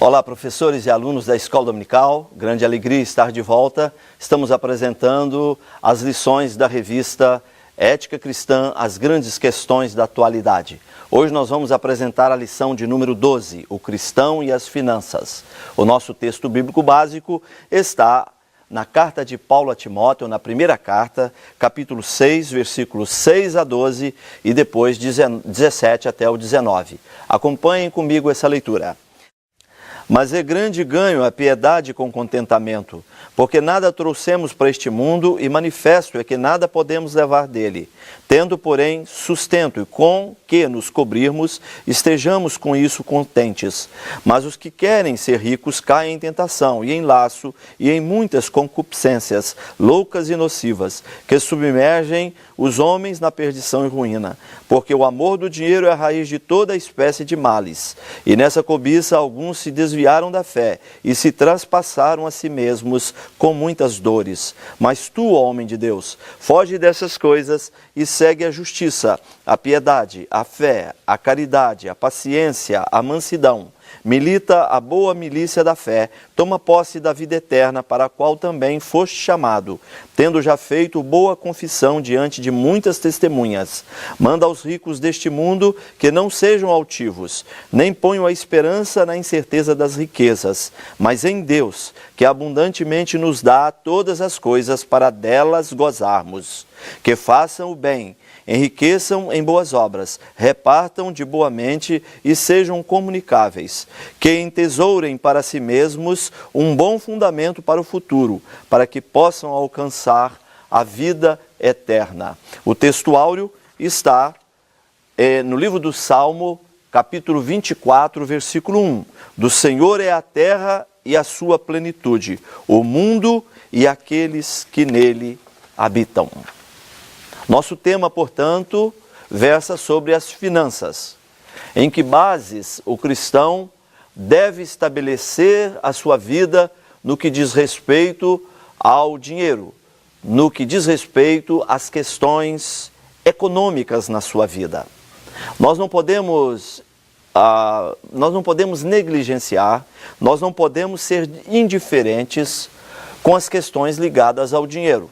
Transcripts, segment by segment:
Olá, professores e alunos da Escola Dominical, grande alegria estar de volta. Estamos apresentando as lições da revista Ética Cristã, as grandes questões da atualidade. Hoje nós vamos apresentar a lição de número 12, o cristão e as finanças. O nosso texto bíblico básico está na carta de Paulo a Timóteo, na primeira carta, capítulo 6, versículos 6 a 12 e depois 17 até o 19. Acompanhem comigo essa leitura. Mas é grande ganho a piedade com contentamento, porque nada trouxemos para este mundo e manifesto é que nada podemos levar dele. Tendo, porém, sustento e com que nos cobrirmos, estejamos com isso contentes. Mas os que querem ser ricos caem em tentação e em laço e em muitas concupiscências, loucas e nocivas, que submergem os homens na perdição e ruína. Porque o amor do dinheiro é a raiz de toda espécie de males. E nessa cobiça alguns se desviaram da fé e se traspassaram a si mesmos com muitas dores. Mas tu, ó homem de Deus, foge dessas coisas e segue a justiça, a piedade, a fé, a caridade, a paciência, a mansidão. Milita a boa milícia da fé, toma posse da vida eterna, para a qual também foste chamado, tendo já feito boa confissão diante de muitas testemunhas. Manda aos ricos deste mundo que não sejam altivos, nem ponham a esperança na incerteza das riquezas, mas em Deus, que abundantemente nos dá todas as coisas para delas gozarmos. Que façam o bem, enriqueçam em boas obras, repartam de boa mente e sejam comunicáveis, que entesourem para si mesmos um bom fundamento para o futuro, para que possam alcançar a vida eterna. O texto áureo está no livro do Salmo, capítulo 24, versículo 1. Do Senhor é a terra e a sua plenitude, o mundo e aqueles que nele habitam. Nosso tema, portanto, versa sobre as finanças. Em que bases o cristão deve estabelecer a sua vida no que diz respeito ao dinheiro, no que diz respeito às questões econômicas na sua vida. Nós não podemos negligenciar, nós não podemos ser indiferentes com as questões ligadas ao dinheiro.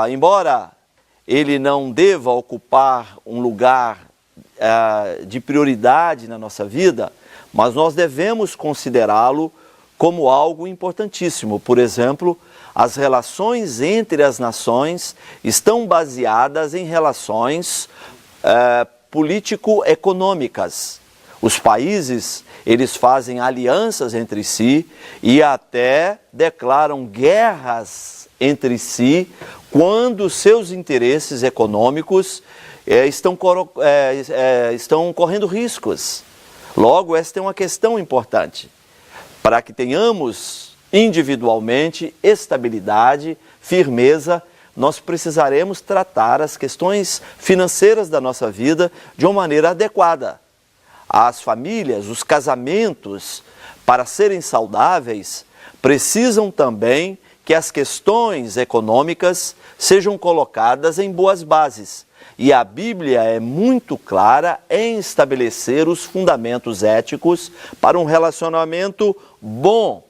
Embora ele não deva ocupar um lugar de prioridade na nossa vida, mas nós devemos considerá-lo como algo importantíssimo. Por exemplo, as relações entre as nações estão baseadas em relações político-econômicas. Os países, eles fazem alianças entre si e até declaram guerras entre si quando seus interesses econômicos estão correndo riscos. Logo, esta é uma questão importante. Para que tenhamos individualmente estabilidade, firmeza, nós precisaremos tratar as questões financeiras da nossa vida de uma maneira adequada. As famílias, os casamentos, para serem saudáveis, precisam também que as questões econômicas sejam colocadas em boas bases. E a Bíblia é muito clara em estabelecer os fundamentos éticos para um relacionamento bom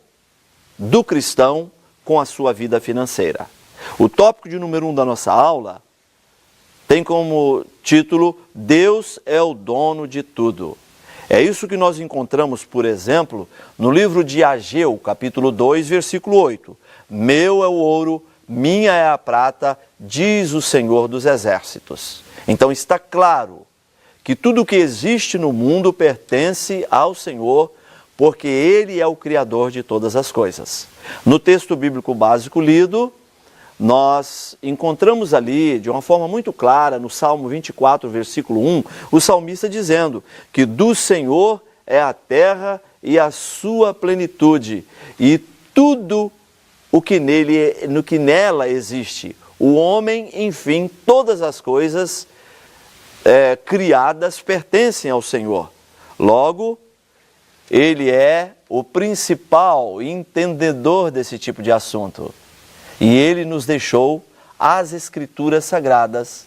do cristão com a sua vida financeira. O tópico de número 1 da nossa aula tem como título Deus é o dono de tudo. É isso que nós encontramos, por exemplo, no livro de Ageu, capítulo 2, versículo 8. Meu é o ouro, minha é a prata, diz o Senhor dos Exércitos. Então está claro que tudo que existe no mundo pertence ao Senhor, porque Ele é o Criador de todas as coisas. No texto bíblico básico lido, nós encontramos ali, de uma forma muito clara, no Salmo 24, versículo 1, o salmista dizendo que do Senhor é a terra e a sua plenitude, e tudo o que nela existe. O homem, enfim, todas as coisas criadas pertencem ao Senhor. Logo, Ele é o principal entendedor desse tipo de assunto. E Ele nos deixou as Escrituras Sagradas.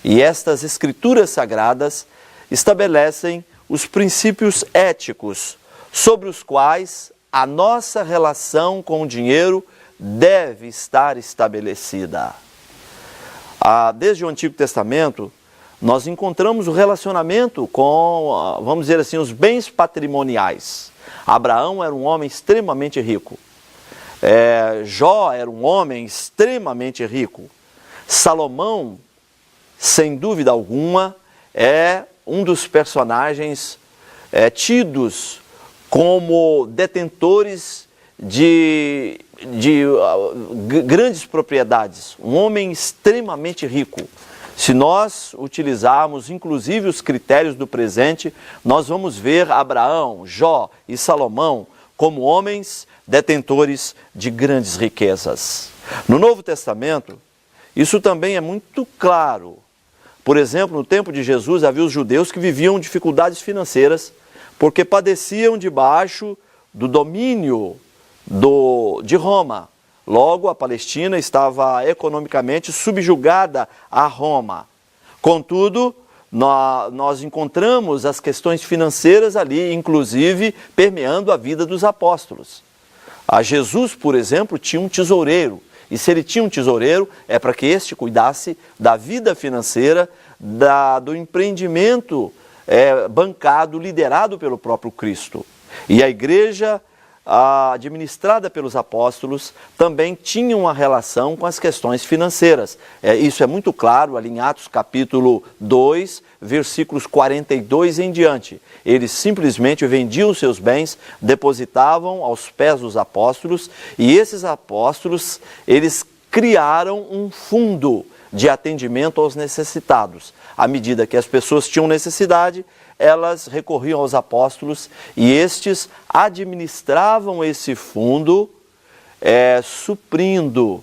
E estas Escrituras Sagradas estabelecem os princípios éticos sobre os quais a nossa relação com o dinheiro deve estar estabelecida. Desde o Antigo Testamento, nós encontramos o relacionamento com, vamos dizer assim, os bens patrimoniais. Abraão era um homem extremamente rico. Jó era um homem extremamente rico. Salomão, sem dúvida alguma, é um dos personagens tidos como detentores de grandes propriedades. Um homem extremamente rico. Se nós utilizarmos inclusive os critérios do presente, nós vamos ver Abraão, Jó e Salomão como homens detentores de grandes riquezas. No Novo Testamento, isso também é muito claro. Por exemplo, no tempo de Jesus havia os judeus que viviam dificuldades financeiras porque padeciam debaixo do domínio de Roma. Logo, a Palestina estava economicamente subjugada a Roma. Contudo, nós encontramos as questões financeiras ali, inclusive permeando a vida dos apóstolos. Jesus, por exemplo, tinha um tesoureiro. E se ele tinha um tesoureiro, é para que este cuidasse da vida financeira, do empreendimento bancado, liderado pelo próprio Cristo. E a igreja administrada pelos apóstolos também tinha uma relação com as questões financeiras. Isso é muito claro ali em Atos capítulo 2, versículos 42 em diante. Eles simplesmente vendiam seus bens, depositavam aos pés dos apóstolos, e esses apóstolos, eles criaram um fundo de atendimento aos necessitados. À medida que as pessoas tinham necessidade, elas recorriam aos apóstolos e estes administravam esse fundo, suprindo,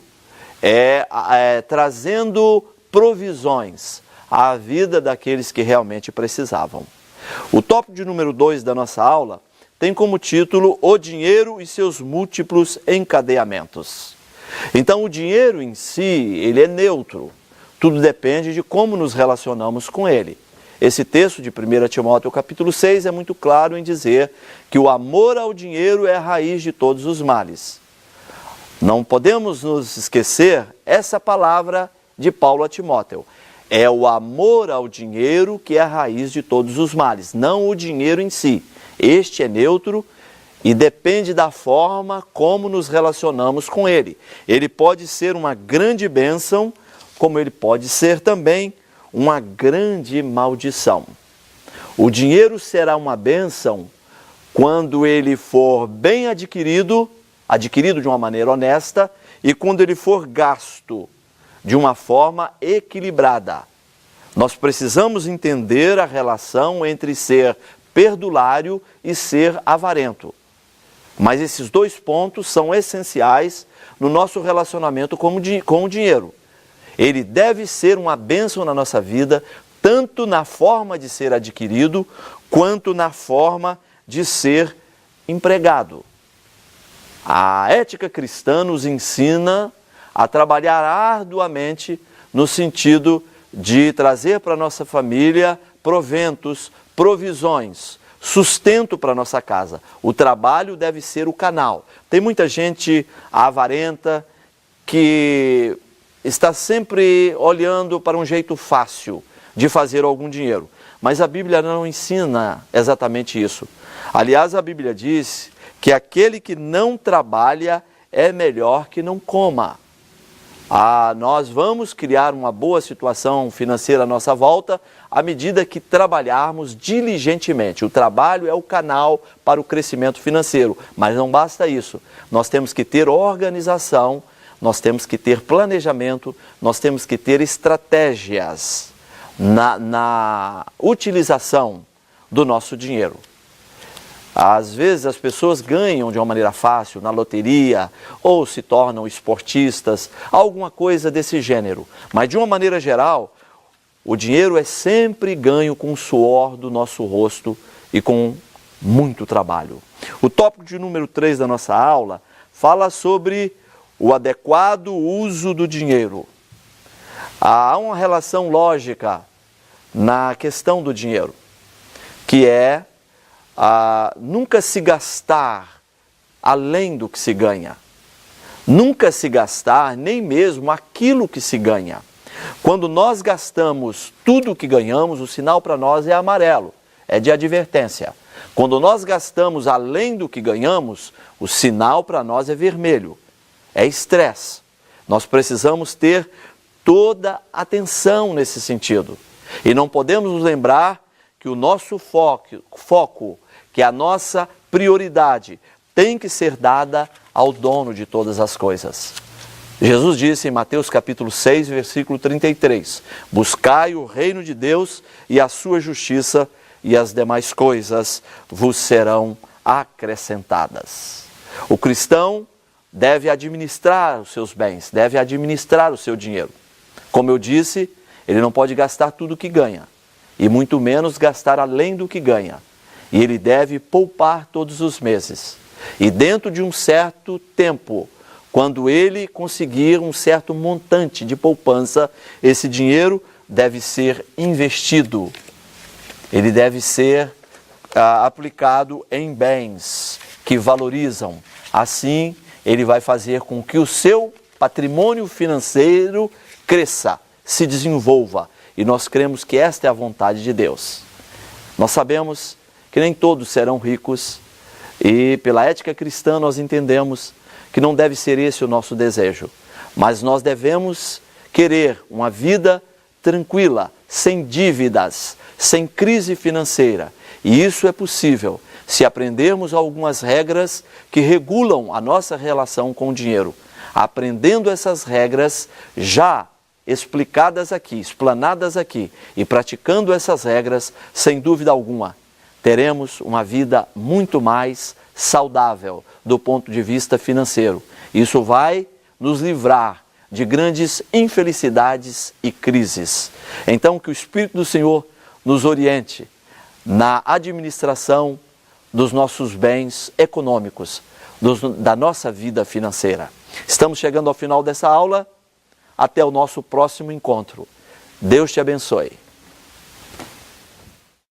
trazendo provisões à vida daqueles que realmente precisavam. O tópico de número 2 da nossa aula tem como título O Dinheiro e seus múltiplos encadeamentos. Então, o dinheiro em si, ele é neutro. Tudo depende de como nos relacionamos com ele. Esse texto de 1 Timóteo capítulo 6 é muito claro em dizer que o amor ao dinheiro é a raiz de todos os males. Não podemos nos esquecer essa palavra de Paulo a Timóteo. É o amor ao dinheiro que é a raiz de todos os males, não o dinheiro em si. Este é neutro e depende da forma como nos relacionamos com ele. Ele pode ser uma grande bênção, como ele pode ser também uma grande maldição. O dinheiro será uma bênção quando ele for bem adquirido de uma maneira honesta, e quando ele for gasto de uma forma equilibrada. Nós precisamos entender a relação entre ser perdulário e ser avarento. Mas esses dois pontos são essenciais no nosso relacionamento com o dinheiro. Ele deve ser uma bênção na nossa vida, tanto na forma de ser adquirido, quanto na forma de ser empregado. A ética cristã nos ensina a trabalhar arduamente no sentido de trazer para a nossa família proventos, provisões, sustento para a nossa casa. O trabalho deve ser o canal. Tem muita gente avarenta que está sempre olhando para um jeito fácil de fazer algum dinheiro. Mas a Bíblia não ensina exatamente isso. Aliás, a Bíblia diz que aquele que não trabalha é melhor que não coma. Nós vamos criar uma boa situação financeira à nossa volta à medida que trabalharmos diligentemente. O trabalho é o canal para o crescimento financeiro, mas não basta isso. Nós temos que ter organização, nós temos que ter planejamento, nós temos que ter estratégias na utilização do nosso dinheiro. Às vezes as pessoas ganham de uma maneira fácil na loteria ou se tornam esportistas, alguma coisa desse gênero. Mas de uma maneira geral, o dinheiro é sempre ganho com o suor do nosso rosto e com muito trabalho. O tópico de número 3 da nossa aula fala sobre o adequado uso do dinheiro. Há uma relação lógica na questão do dinheiro, que é nunca se gastar além do que se ganha. Nunca se gastar nem mesmo aquilo que se ganha. Quando nós gastamos tudo o que ganhamos, o sinal para nós é amarelo, é de advertência. Quando nós gastamos além do que ganhamos, o sinal para nós é vermelho, é estresse. Nós precisamos ter toda atenção nesse sentido. E não podemos nos lembrar que o nosso foco, que a nossa prioridade tem que ser dada ao dono de todas as coisas. Jesus disse em Mateus capítulo 6, versículo 33, buscai o reino de Deus e a sua justiça, e as demais coisas vos serão acrescentadas. O cristão deve administrar os seus bens, deve administrar o seu dinheiro. Como eu disse, ele não pode gastar tudo o que ganha, e muito menos gastar além do que ganha. E ele deve poupar todos os meses. E dentro de um certo tempo, quando ele conseguir um certo montante de poupança, esse dinheiro deve ser investido. Ele deve ser aplicado em bens que valorizam. Assim, ele vai fazer com que o seu patrimônio financeiro cresça, se desenvolva. E nós cremos que esta é a vontade de Deus. Nós sabemos que nem todos serão ricos e pela ética cristã nós entendemos que não deve ser esse o nosso desejo. Mas nós devemos querer uma vida tranquila, sem dívidas, sem crise financeira. E isso é possível se aprendermos algumas regras que regulam a nossa relação com o dinheiro. Aprendendo essas regras já explicadas aqui, explanadas aqui, e praticando essas regras, sem dúvida alguma, teremos uma vida muito mais saudável do ponto de vista financeiro. Isso vai nos livrar de grandes infelicidades e crises. Então, que o Espírito do Senhor nos oriente na administração dos nossos bens econômicos, da nossa vida financeira. Estamos chegando ao final dessa aula. Até o nosso próximo encontro. Deus te abençoe.